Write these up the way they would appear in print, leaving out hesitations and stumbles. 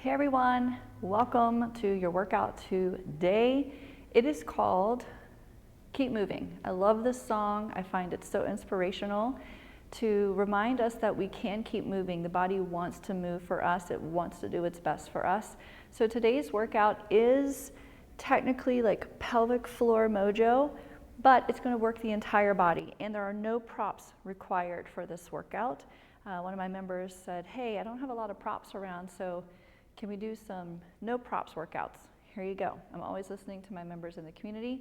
Hey everyone, welcome to your workout today. It is called Keep Moving. I love this song. I find it so inspirational to remind us that we can keep moving. The body wants to move for us. It wants to do its best for us. So today's workout is technically like pelvic floor mojo, but it's going to work the entire body, and there are no props required for this workout. One of my members said, hey, I don't have a lot of props around, so can we do some no props workouts? Here you go. I'm always listening to my members in the community,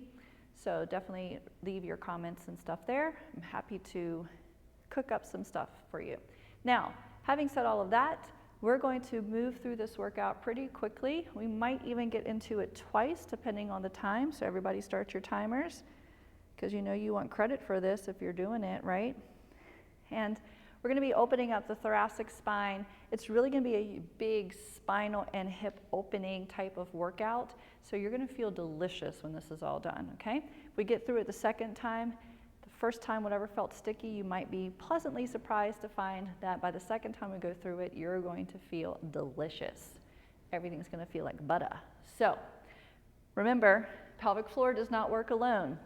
so definitely leave your comments and stuff there. I'm happy to cook up some stuff for you. Now, having said all of that, we're going to move through this workout pretty quickly. We might even get into it twice depending on the time, so everybody start your timers, because you know you want credit for this if you're doing it, right? And we're going to be opening up the thoracic spine. It's really going to be a big spinal and hip opening type of workout. So you're going to feel delicious when this is all done, okay? If we get through it the second time, the first time whatever felt sticky, you might be pleasantly surprised to find that by the second time we go through it, you're going to feel delicious. Everything's going to feel like butter. So remember, pelvic floor does not work alone.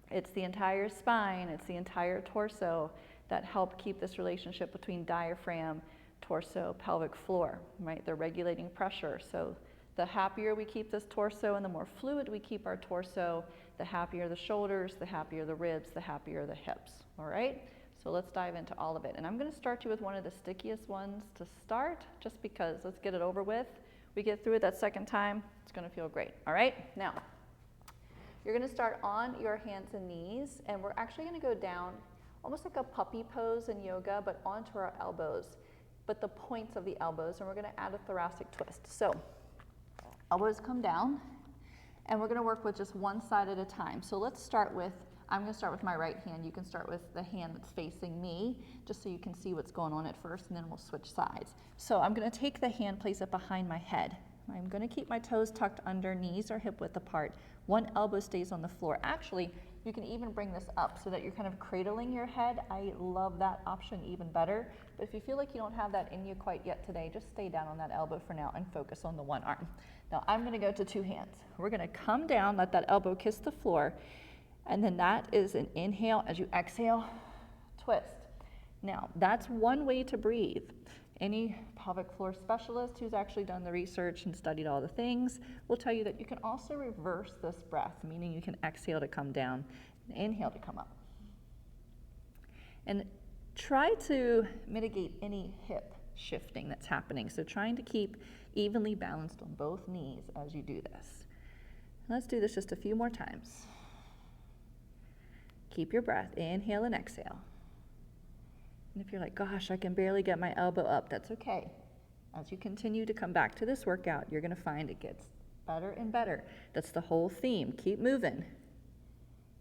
It's the entire spine, it's the entire torso that help keep this relationship between diaphragm, torso, pelvic floor, right? They're regulating pressure. So the happier we keep this torso and the more fluid we keep our torso, the happier the shoulders, the happier the ribs, the happier the hips, all right? So let's dive into all of it. And I'm gonna start you with one of the stickiest ones to start, just because let's get it over with. We get through it that second time, it's gonna feel great, all right? Now, you're gonna start on your hands and knees, and we're actually gonna go down almost like a puppy pose in yoga, but onto our elbows, but the points of the elbows, and we're gonna add a thoracic twist. So elbows come down, and we're gonna work with just one side at a time. So let's start with, I'm gonna start with my right hand. You can start with the hand that's facing me, just so you can see what's going on at first, and then we'll switch sides. So I'm gonna take the hand, place it behind my head. I'm gonna keep my toes tucked under, knees are hip width apart. One elbow stays on the floor. Actually, you can even bring this up so that you're kind of cradling your head. I love that option even better. But if you feel like you don't have that in you quite yet today, just stay down on that elbow for now and focus on the one arm. Now I'm gonna go to two hands. We're gonna come down, let that elbow kiss the floor, and then that is an inhale. As you exhale, twist. Now that's one way to breathe. Any pelvic floor specialist who's actually done the research and studied all the things will tell you that you can also reverse this breath, meaning you can exhale to come down and inhale to come up. And try to mitigate any hip shifting that's happening. So trying to keep evenly balanced on both knees as you do this. Let's do this just a few more times. Keep your breath, inhale and exhale. And if you're like, gosh, I can barely get my elbow up, that's okay. As you continue to come back to this workout, you're gonna find it gets better and better. That's the whole theme, keep moving.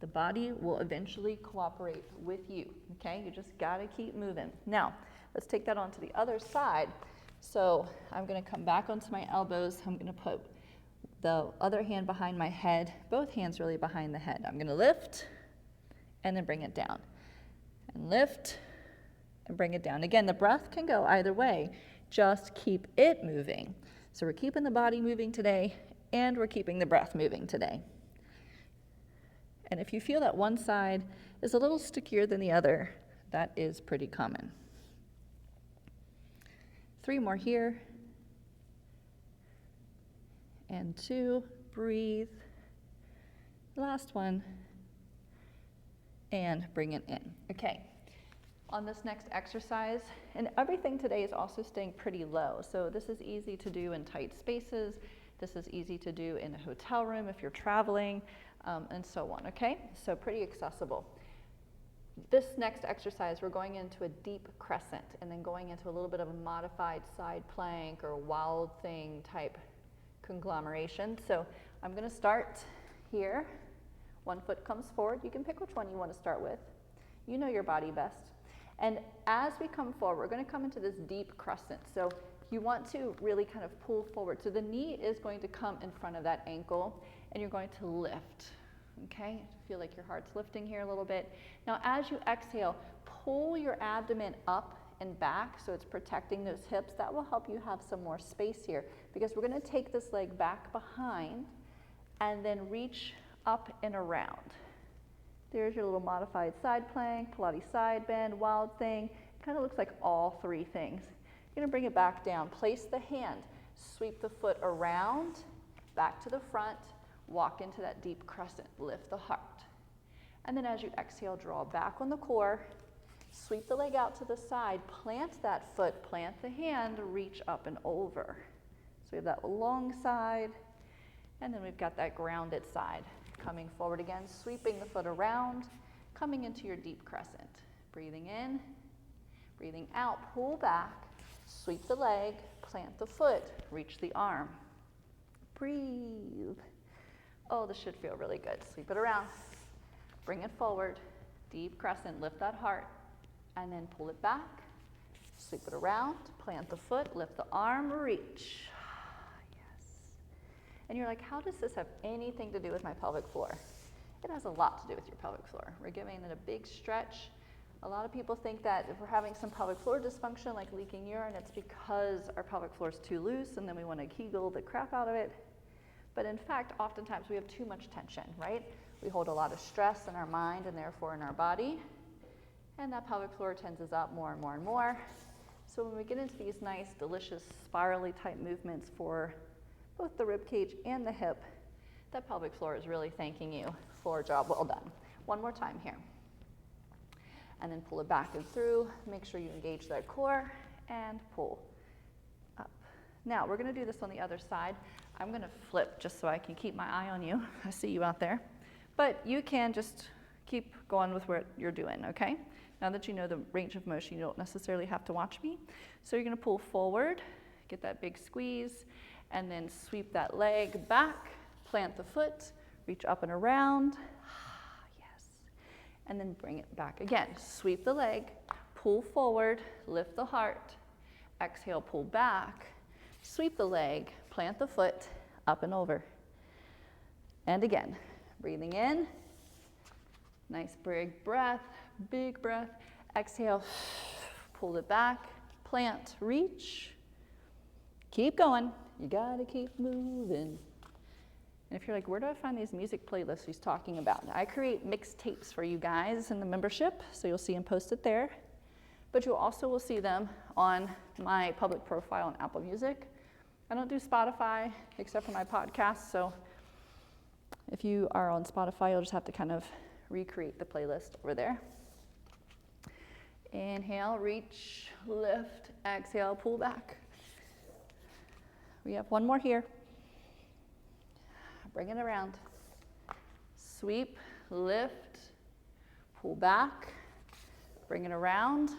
The body will eventually cooperate with you, okay? You just gotta keep moving. Now, let's take that on to the other side. So I'm gonna come back onto my elbows. I'm gonna put the other hand behind my head, both hands really behind the head. I'm gonna lift and then bring it down. And lift, and bring it down. Again, the breath can go either way. Just keep it moving. So we're keeping the body moving today, and we're keeping the breath moving today. And if you feel that one side is a little stickier than the other, that is pretty common. 3 more here. And 2, breathe. Last one. And bring it in. Okay. On this next exercise, and everything today is also staying pretty low. So this is easy to do in tight spaces. This is easy to do in a hotel room if you're traveling, and so on, okay? So pretty accessible. This next exercise, we're going into a deep crescent and then going into a little bit of a modified side plank or wild thing type conglomeration. So I'm gonna start here. One foot comes forward. You can pick which one you wanna start with. You know your body best. And as we come forward, we're going to come into this deep crescent. So you want to really kind of pull forward. So the knee is going to come in front of that ankle, and you're going to lift, okay? Feel like your heart's lifting here a little bit. Now, as you exhale, pull your abdomen up and back, so it's protecting those hips. That will help you have some more space here, because we're going to take this leg back behind and then reach up and around. There's your little modified side plank, Pilates side bend, wild thing. Kind of looks like all three things. You're going to bring it back down. Place the hand, sweep the foot around, back to the front, walk into that deep crescent, lift the heart. And then as you exhale, draw back on the core, sweep the leg out to the side, plant that foot, plant the hand, reach up and over. So we have that long side, and then we've got that grounded side. Coming forward again, sweeping the foot around, coming into your deep crescent. Breathing in, breathing out, pull back, sweep the leg, plant the foot, reach the arm. Breathe. Oh, this should feel really good. Sweep it around, bring it forward, deep crescent, lift that heart, and then pull it back, sweep it around, plant the foot, lift the arm, reach. And you're like, how does this have anything to do with my pelvic floor? It has a lot to do with your pelvic floor. We're giving it a big stretch. A lot of people think that if we're having some pelvic floor dysfunction, like leaking urine, it's because our pelvic floor is too loose and then we want to kegel the crap out of it. But in fact, oftentimes we have too much tension, right? We hold a lot of stress in our mind and therefore in our body. And that pelvic floor tenses up more and more and more. So when we get into these nice, delicious, spirally type movements for both the rib cage and the hip, that pelvic floor is really thanking you for a job well done. One more time here. And then pull it back and through. Make sure you engage that core and pull up. Now we're going to do this on the other side. I'm going to flip just so I can keep my eye on you. I see you out there. But you can just keep going with what you're doing, okay? Now that you know the range of motion, you don't necessarily have to watch me. So you're going to pull forward, get that big squeeze, and then sweep that leg back, plant the foot, reach up and around. Yes. And then bring it back again. Sweep the leg, pull forward, lift the heart. Exhale, pull back, sweep the leg, plant the foot, up and over. And again, breathing in. Nice big breath, big breath. Exhale, pull it back, plant, reach. Keep going. You gotta keep moving. And if you're like, where do I find these music playlists he's talking about? I create mixtapes for you guys in the membership, so you'll see them posted there. But you also will see them on my public profile on Apple Music. I don't do Spotify except for my podcast, so if you are on Spotify, you'll just have to kind of recreate the playlist over there. Inhale, reach, lift, exhale, pull back. We have one more here. Bring it around. Sweep, lift, pull back, bring it around,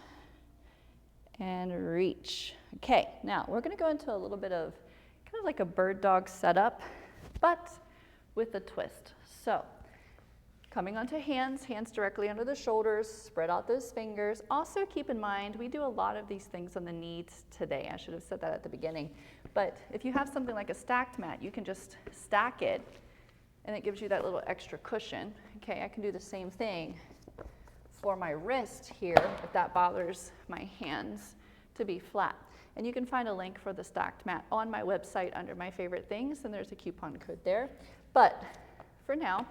and reach. Okay, now we're going to go into a little bit of kind of like a bird dog setup, but with a twist. So, coming onto hands directly under the shoulders, spread out those fingers. Also keep in mind, we do a lot of these things on the knees today. I should have said that at the beginning. But if you have something like a stacked mat, you can just stack it, and it gives you that little extra cushion. Okay, I can do the same thing for my wrist here, if that bothers my hands to be flat. And you can find a link for the stacked mat on my website under my favorite things, and there's a coupon code there. But for now,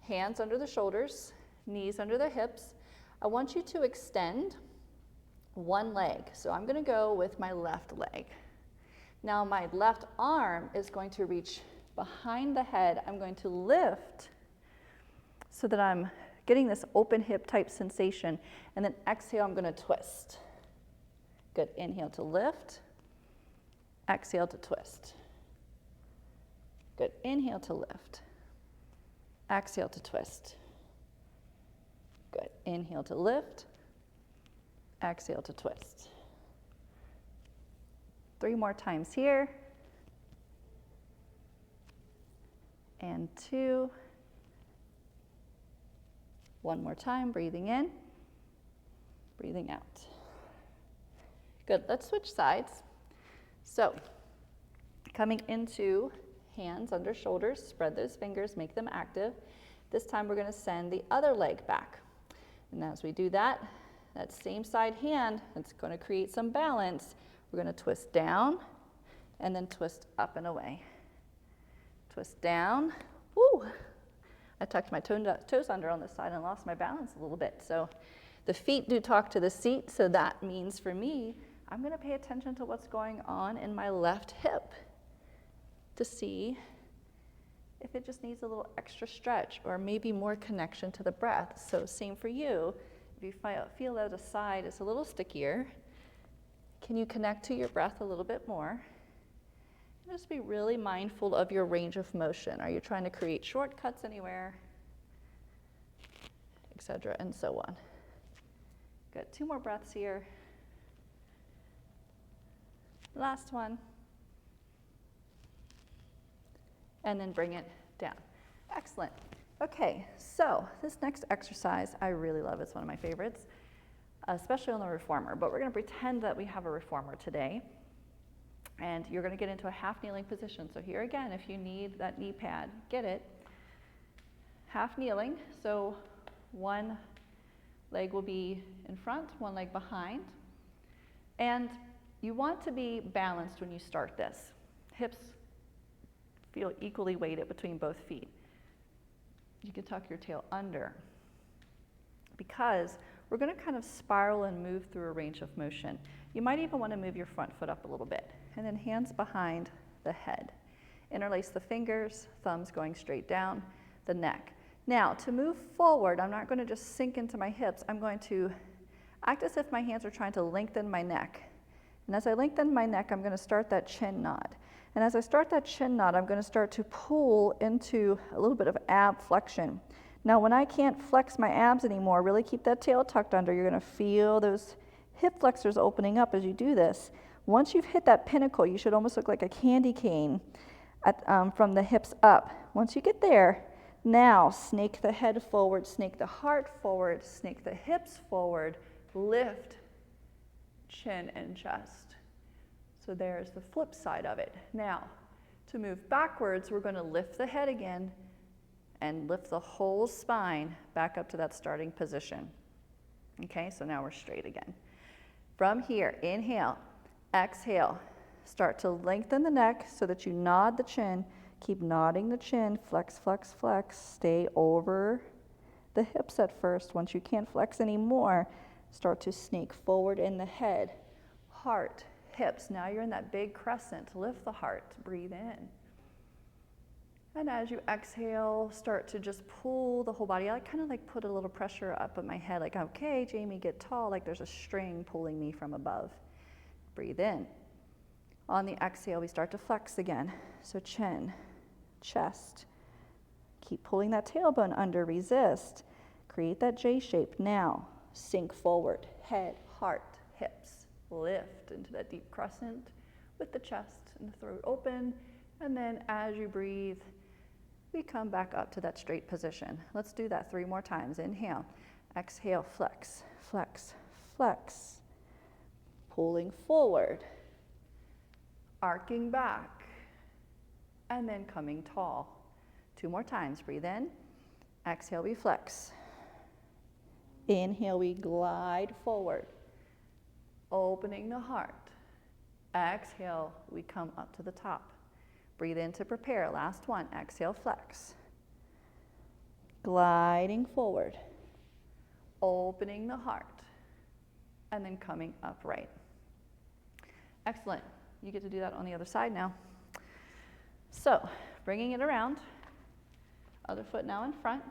hands under the shoulders, knees under the hips. I want you to extend one leg. So I'm going to go with my left leg. Now my left arm is going to reach behind the head. I'm going to lift so that I'm getting this open hip type sensation. And then exhale, I'm going to twist. Good. Inhale to lift. Exhale to twist. Good. Inhale to lift. Exhale to twist. Good. Inhale to lift. Exhale to twist. 3 more times here. And 2. 1 more time, breathing in, breathing out. Good, let's switch sides. So, coming into hands under shoulders, spread those fingers, make them active. This time we're going to send the other leg back. And as we do that, that same side hand, it's going to create some balance. We're going to twist down and then twist up and away. Twist down. Woo! I tucked my toes under on this side and lost my balance a little bit. So the feet do talk to the seat, so that means for me, I'm going to pay attention to what's going on in my left hip to see if it just needs a little extra stretch or maybe more connection to the breath. So same for you. If you feel that a side is a little stickier, can you connect to your breath a little bit more? And just be really mindful of your range of motion. Are you trying to create shortcuts anywhere, etc., and so on. Good. 2 more breaths here. Last one. And then bring it down. Excellent. Okay, so this next exercise I really love. It's one of my favorites, especially on the reformer. But we're going to pretend that we have a reformer today. And you're going to get into a half kneeling position. So here again, if you need that knee pad, get it. Half kneeling. So one leg will be in front, one leg behind. And you want to be balanced when you start this. Hips feel equally weighted between both feet. You can tuck your tail under because we're going to kind of spiral and move through a range of motion. You might even want to move your front foot up a little bit, and then hands behind the head. Interlace the fingers, thumbs going straight down the neck. Now, to move forward, I'm not going to just sink into my hips. I'm going to act as if my hands are trying to lengthen my neck. And as I lengthen my neck, I'm going to start that chin knot. And as I start that chin knot, I'm going to start to pull into a little bit of ab flexion. Now, when I can't flex my abs anymore, really keep that tail tucked under. You're going to feel those hip flexors opening up as you do this. Once you've hit that pinnacle, you should almost look like a candy cane from the hips up. Once you get there, now snake the head forward, snake the heart forward, snake the hips forward, lift chin and chest. So there's the flip side of it. Now, to move backwards, we're going to lift the head again and lift the whole spine back up to that starting position. Okay, so now we're straight again. From here, inhale, exhale. Start to lengthen the neck so that you nod the chin. Keep nodding the chin, flex, flex, flex. Stay over the hips at first. Once you can't flex anymore, start to snake forward in the head, heart, hips. Now you're in that big crescent. Lift the heart, breathe in. And as you exhale, start to just pull the whole body. I kind of like put a little pressure up at my head, like, okay, Jaime, get tall, like there's a string pulling me from above. Breathe in. On the exhale, we start to flex again. So chin, chest. Keep pulling that tailbone under, resist. Create that J shape. Now, sink forward, head, heart, hips. Lift into that deep crescent with the chest and the throat open. And then as you breathe, we come back up to that straight position. Let's do that 3 more times. Inhale, exhale, flex, flex, flex. Pulling forward, arcing back, and then coming tall. 2 more times. Breathe in, exhale, we flex. Inhale, we glide forward, opening the heart. Exhale, we come up to the top. Breathe in to prepare. Last one. Exhale, flex. Gliding forward, opening the heart, and then coming upright. Excellent. You get to do that on the other side now. So, bringing it around. Other foot now in front.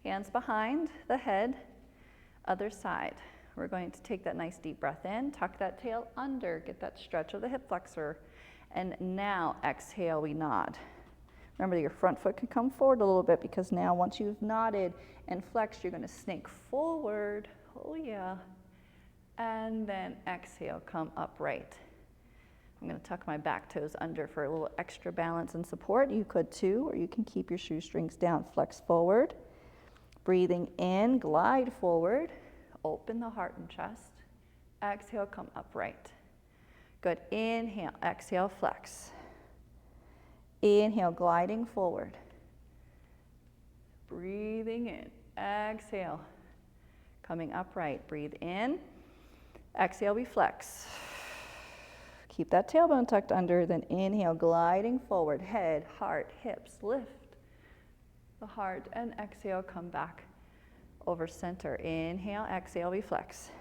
Hands behind the head. Other side. We're going to take that nice deep breath in, tuck that tail under, get that stretch of the hip flexor. And now, exhale, we nod. Remember, your front foot can come forward a little bit because now once you've nodded and flexed, you're going to snake forward. Oh, yeah. And then exhale, come upright. I'm going to tuck my back toes under for a little extra balance and support. You could too, or you can keep your shoestrings down. Flex forward. Breathing in, glide forward. Open the heart and chest. Exhale, come upright. Good. Inhale, exhale, flex. Inhale, gliding forward. Breathing in. Exhale. coming upright. Breathe in. Exhale, we flex. Keep that tailbone tucked under, then inhale, gliding forward, head, heart, hips, lift the heart, and exhale, come back over center. Inhale, exhale, we flex.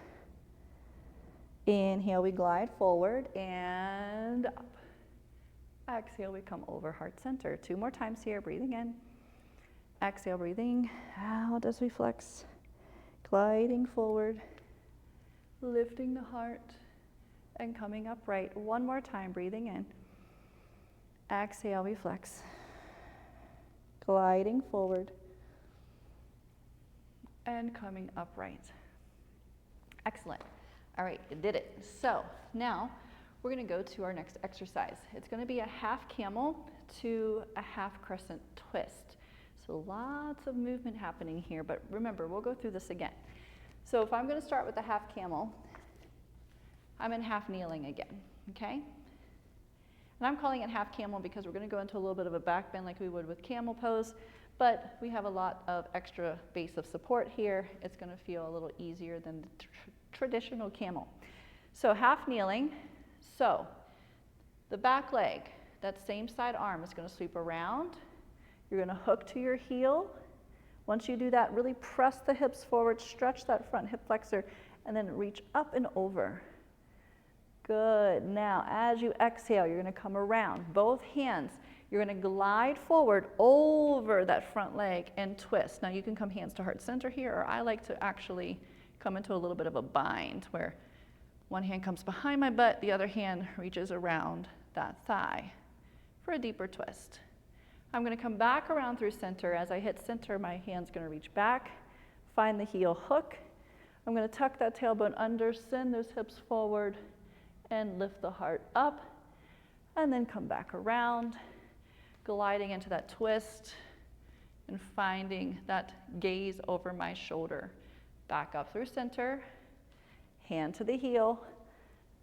Inhale, we glide forward and up. Exhale, we come over heart center. 2 more times here, breathing in. Exhale, breathing out as we flex. Gliding forward, lifting the heart, and coming upright. 1 more time, breathing in. Exhale, we flex. Gliding forward, and coming upright. Excellent. All right, you did it. So now we're going to go to our next exercise. It's going to be a half camel to a half crescent twist. So lots of movement happening here, but remember, we'll go through this again. So if I'm going to start with the half camel, I'm in half kneeling again, okay? And I'm calling it half camel because we're going to go into a little bit of a back bend like we would with camel pose, but we have a lot of extra base of support here. It's going to feel a little easier than the traditional camel. So half kneeling. So the back leg, that same side arm is going to sweep around. You're going to hook to your heel. Once you do that, really press the hips forward, stretch that front hip flexor, and then reach up and over. Good. Now, as you exhale, you're going to come around. Both hands, you're going to glide forward over that front leg and twist. Now, you can come hands to heart center here, or I like to actually come into a little bit of a bind where one hand comes behind my butt, the other hand reaches around that thigh for a deeper twist. I'm going to come back around through center. As I hit center, my hand's going to reach back, find the heel hook. I'm going to tuck that tailbone under, send those hips forward, and lift the heart up, and then come back around, gliding into that twist, and finding that gaze over my shoulder. Back up through center, hand to the heel,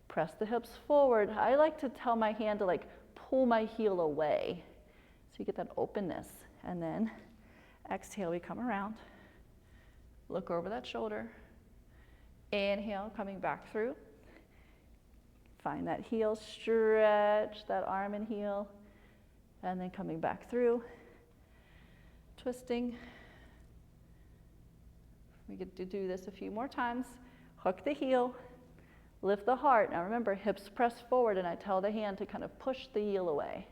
press the hips forward. I like to tell my hand to like pull my heel away, so you get that openness. And then exhale, we come around, look over that shoulder, inhale, coming back through. Find that heel, stretch that arm and heel, and then coming back through, twisting. We get to do this a few more times. Hook the heel, lift the heart. Now remember, hips press forward, and I tell the hand to kind of push the heel away.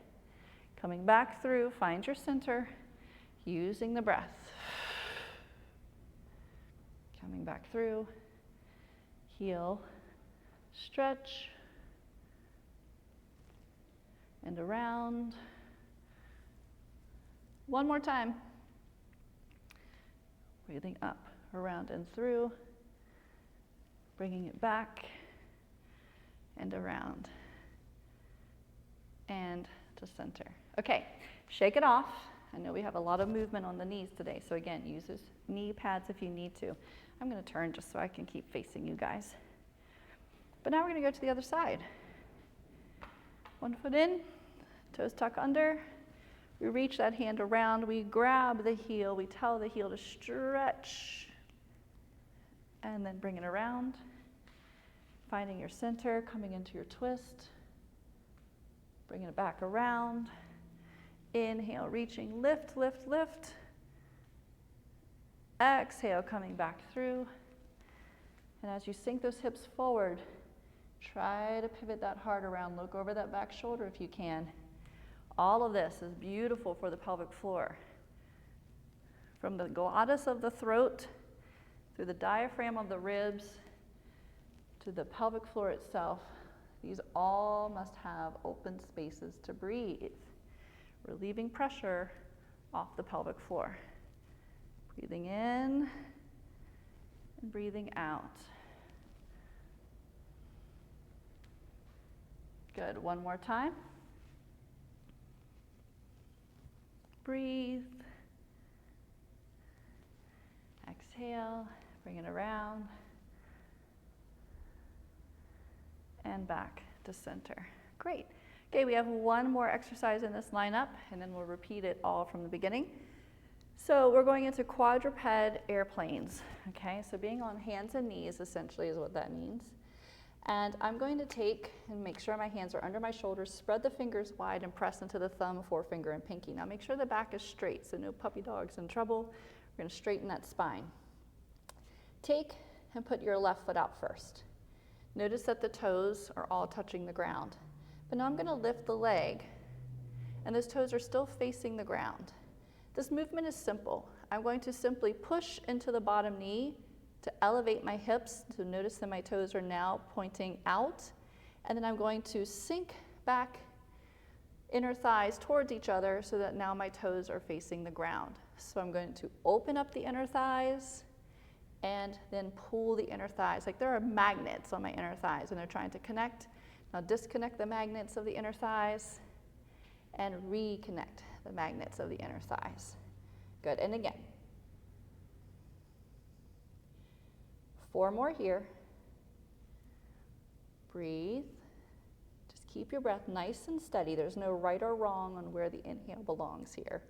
Coming back through, find your center, using the breath. Coming back through, heel, stretch, and around. 1 more time. Breathing up, around and through, bringing it back and around and to center. Okay, shake it off. I know we have a lot of movement on the knees today, so again, use those knee pads if you need to. I'm going to turn just so I can keep facing you guys. But now we're going to go to the other side. 1 foot in, toes tuck under. We reach that hand around, we grab the heel, we tell the heel to stretch, and then bring it around. Finding your center, coming into your twist, bringing it back around. Inhale, reaching, lift, lift, lift. Exhale, coming back through. And as you sink those hips forward, try to pivot that heart around. Look over that back shoulder if you can. All of this is beautiful for the pelvic floor. From the glottis of the throat, through the diaphragm of the ribs, to the pelvic floor itself, these all must have open spaces to breathe, relieving pressure off the pelvic floor. Breathing in and breathing out. Good, 1 more time. Breathe. Exhale, bring it around. And back to center. Great. Okay, we have 1 more exercise in this lineup, and then we'll repeat it all from the beginning. So we're going into quadruped airplanes, okay? So being on hands and knees essentially is what that means. And I'm going to take and make sure my hands are under my shoulders, spread the fingers wide and press into the thumb, forefinger, and pinky. Now make sure the back is straight, so no puppy dogs in trouble. We're gonna straighten that spine. Take and put your left foot out first. Notice that the toes are all touching the ground. But now I'm gonna lift the leg, and those toes are still facing the ground. This movement is simple. I'm going to simply push into the bottom knee to elevate my hips. So notice that my toes are now pointing out. And then I'm going to sink back inner thighs towards each other so that now my toes are facing the ground. So I'm going to open up the inner thighs and then pull the inner thighs. Like there are magnets on my inner thighs and they're trying to connect. Now disconnect the magnets of the inner thighs and reconnect the magnets of the inner thighs. Good, and again. 4 more here. Breathe. Just keep your breath nice and steady. There's no right or wrong on where the inhale belongs here.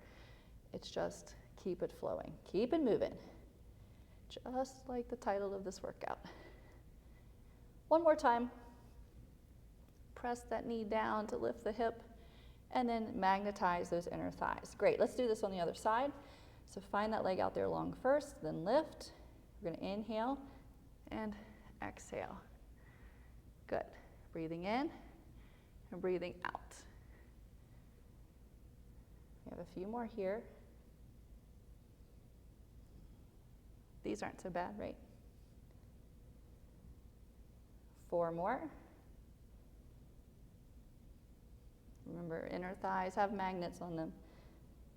It's just keep it flowing. Keep it moving. Just like the title of this workout. 1 more time. Press that knee down to lift the hip. And then magnetize those inner thighs. Great, let's do this on the other side. So find that leg out there long first, then lift. We're gonna inhale and exhale. Good, breathing in and breathing out. We have a few more here. These aren't so bad, right? 4 more. Remember, inner thighs have magnets on them.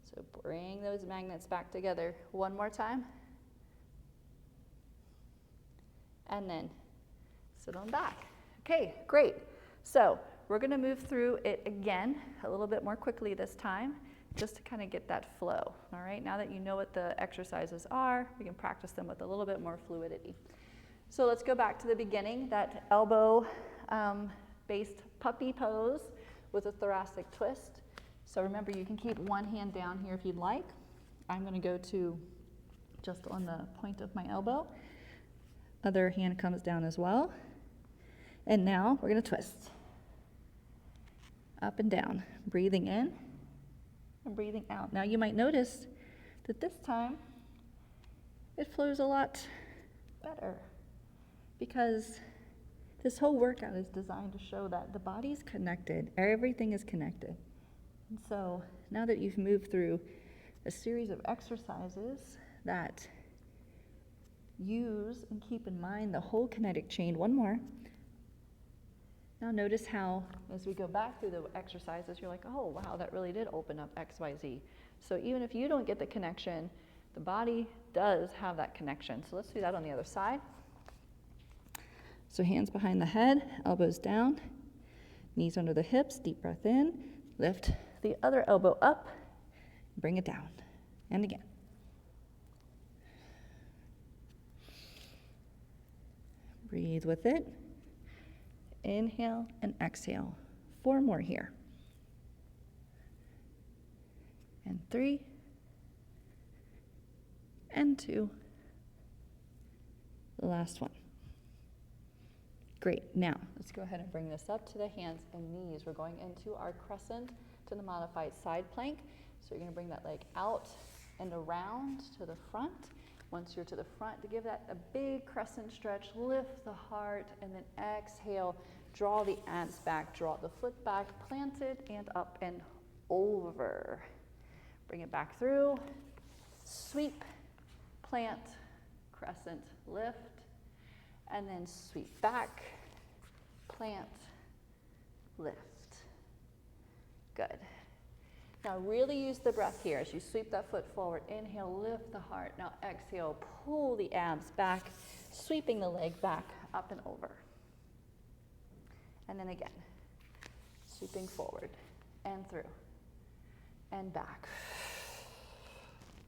So bring those magnets back together. 1 more time. And then sit on back. Okay, great. So we're gonna move through it again a little bit more quickly this time, just to kind of get that flow. All right, now that you know what the exercises are, we can practice them with a little bit more fluidity. So let's go back to the beginning, that elbow based puppy pose with a thoracic twist. So remember, you can keep one hand down here if you'd like. I'm gonna go to just on the point of my elbow. Other hand comes down as well. And now we're gonna twist. Up and down, breathing in and breathing out. Now you might notice that this time it flows a lot better because this whole workout is designed to show that the body's connected, everything is connected. And so now that you've moved through a series of exercises that use and keep in mind the whole kinetic chain, 1 more. Now notice how, as we go back through the exercises, you're like, oh wow, that really did open up X, Y, Z. So even if you don't get the connection, the body does have that connection. So let's do that on the other side. So hands behind the head, elbows down, knees under the hips, deep breath in, lift the other elbow up, bring it down, and again. Breathe with it. Inhale and exhale. 4 more here. And 3, and 2. The last one. Great, now let's go ahead and bring this up to the hands and knees. We're going into our crescent to the modified side plank. So you're gonna bring that leg out and around to the front. Once you're to the front, to give that a big crescent stretch, lift the heart, and then exhale, draw the abs back, draw the foot back, planted and up and over. Bring it back through, sweep, plant, crescent, lift, and then sweep back, plant, lift. Good. Now really use the breath here as you sweep that foot forward. Inhale, lift the heart. Now exhale, pull the abs back, sweeping the leg back, up and over. And then again, sweeping forward and through and back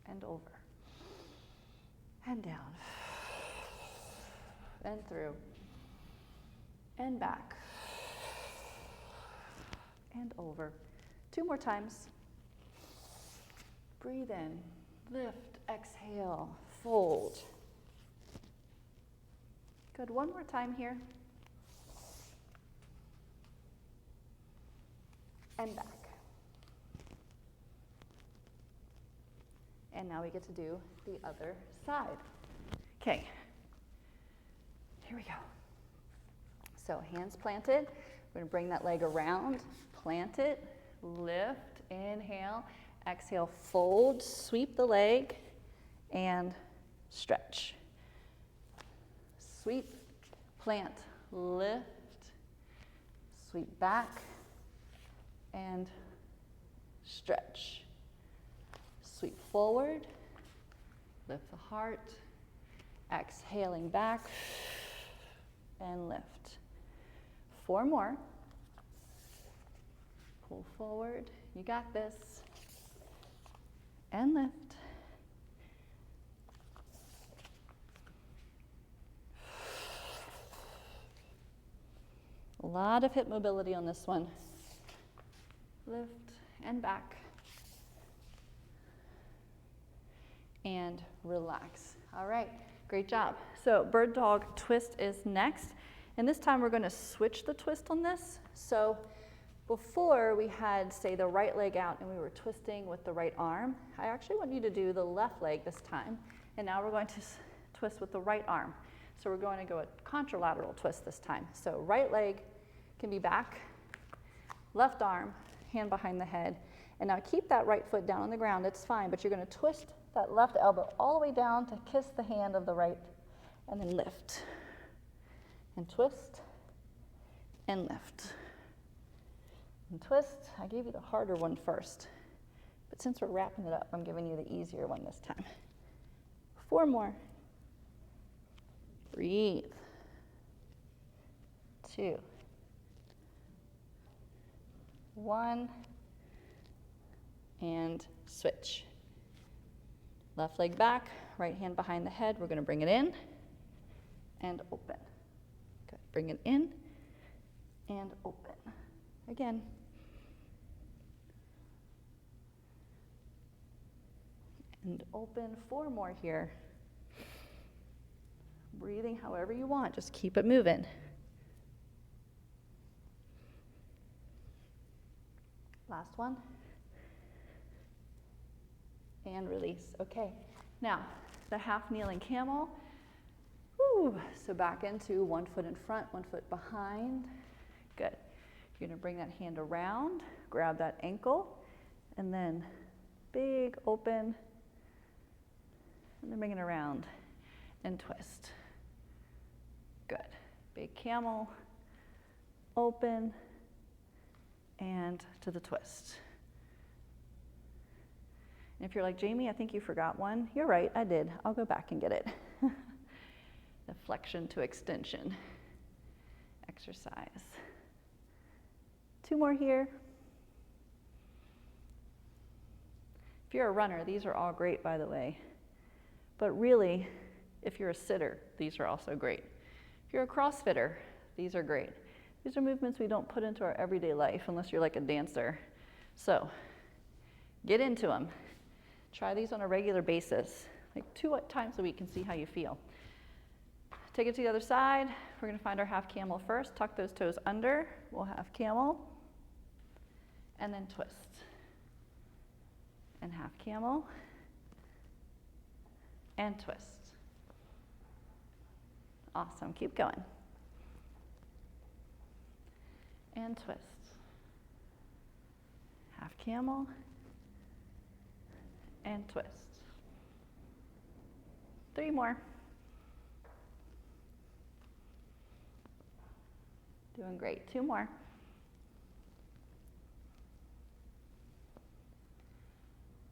and over and down and through and back and over. 2 more times. Breathe in, Lift, exhale, fold. Good, one more time here. And back. And now we get to do the other side. Okay, here we go. So hands planted, we're gonna bring that leg around, plant it, lift, inhale, exhale, fold, sweep the leg, and stretch. Sweep, plant, lift, sweep back, and stretch. Sweep forward, lift the heart, exhaling back, and lift. 4 more. Pull forward, you got this, and lift. A lot of hip mobility on this one. Lift and back. And relax. All right, great job. So bird dog twist is next. And this time we're going to switch the twist on this. So before we had, say, the right leg out and we were twisting with the right arm. I actually want you to do the left leg this time. And now we're going to twist with the right arm. So we're going to go a contralateral twist this time. So right leg can be back, left arm, hand behind the head. And now keep that right foot down on the ground, it's fine, but you're gonna twist that left elbow all the way down to kiss the hand of the right, and then lift. And twist, and lift. And twist, I gave you the harder one first, but since we're wrapping it up, I'm giving you the easier one this time. 4 more. Breathe. 2. 1. And switch. Left leg back, right hand behind the head. We're going to bring it in and open. Good. Bring it in and open. Again. And open. 4 more here. Breathing however you want. Just keep it moving. Last one. And release. Okay. Now, the half kneeling camel. Woo. So back into 1 foot in front, 1 foot behind. Good. You're going to bring that hand around, grab that ankle, and then big open, and then bring it around and twist. Good. Big camel, open, and to the twist. And if you're like, Jamie, I think you forgot one, you're right, I did. I'll go back and get it. The flexion to extension exercise. 2 more here. If you're a runner, these are all great, by the way. But really, if you're a sitter, these are also great. If you're a CrossFitter, these are great. These are movements we don't put into our everyday life unless you're like a dancer. So get into them. Try these on a regular basis, like 2 times a week, and see how you feel. Take it to the other side. We're going to find our half camel first. Tuck those toes under. We'll half camel. And then twist. And half camel. And twist. Awesome. Keep going. And twist. Half camel. And twist. 3 more. Doing great. 2 more.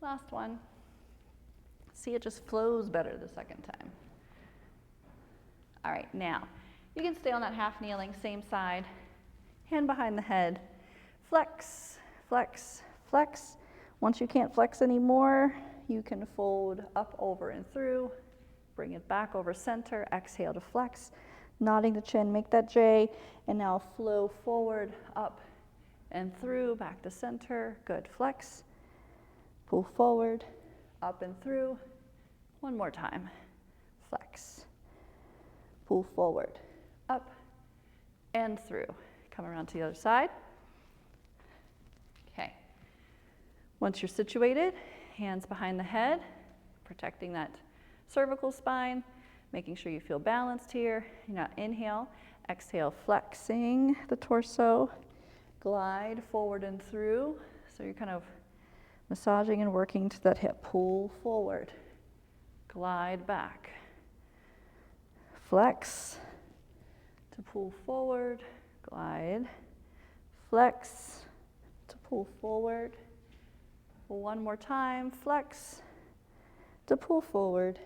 Last one. See, it just flows better the second time. All right, now, you can stay on that half kneeling, same side, hand behind the head. Flex, flex, flex. Once you can't flex anymore, you can fold up, over, and through. Bring it back over center. Exhale to flex. Nodding the chin, make that J. And now flow forward, up, and through, back to center. Good. Flex. Pull forward, up and through. One more time. Flex. Pull forward, up and through. Come around to the other side. Okay. Once you're situated, hands behind the head, protecting that cervical spine, making sure you feel balanced here. You know, inhale, exhale, flexing the torso, glide forward and through. So you're kind of massaging and working to that hip. Pull forward, glide back. Flex to pull forward, glide, flex to pull forward. One more time, flex to pull forward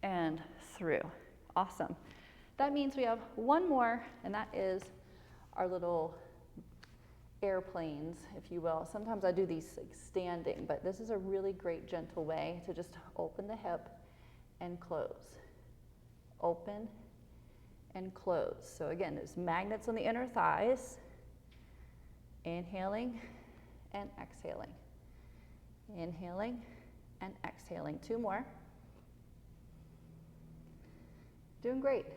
and through. Awesome. That means we have one more, and that is our little airplanes, if you will. Sometimes I do these like standing, but this is a really great gentle way to just open the hip and close. Open and close. So again, there's magnets on the inner thighs. Inhaling and exhaling. Inhaling and exhaling. Two more. Doing great.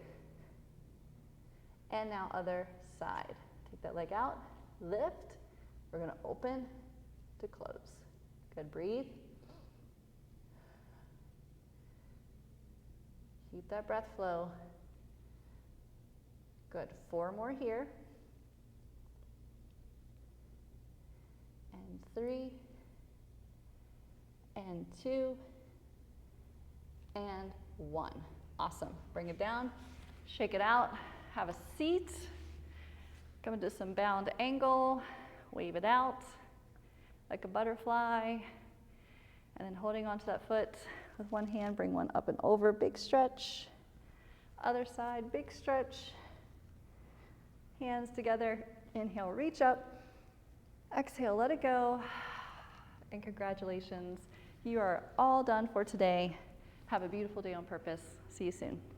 And now other side. Take that leg out, lift. We're going to open to close. Good, breathe. Keep that breath flow. Good, 4 more here. And 3, and 2, and 1. Awesome. Bring it down, shake it out, have a seat. Come into some bound angle, wave it out like a butterfly. And then holding onto that foot with one hand, bring one up and over, big stretch. Other side, big stretch. Hands together, inhale, reach up. Exhale, let it go. And congratulations, you are all done for today. Have a beautiful day on purpose. See you soon.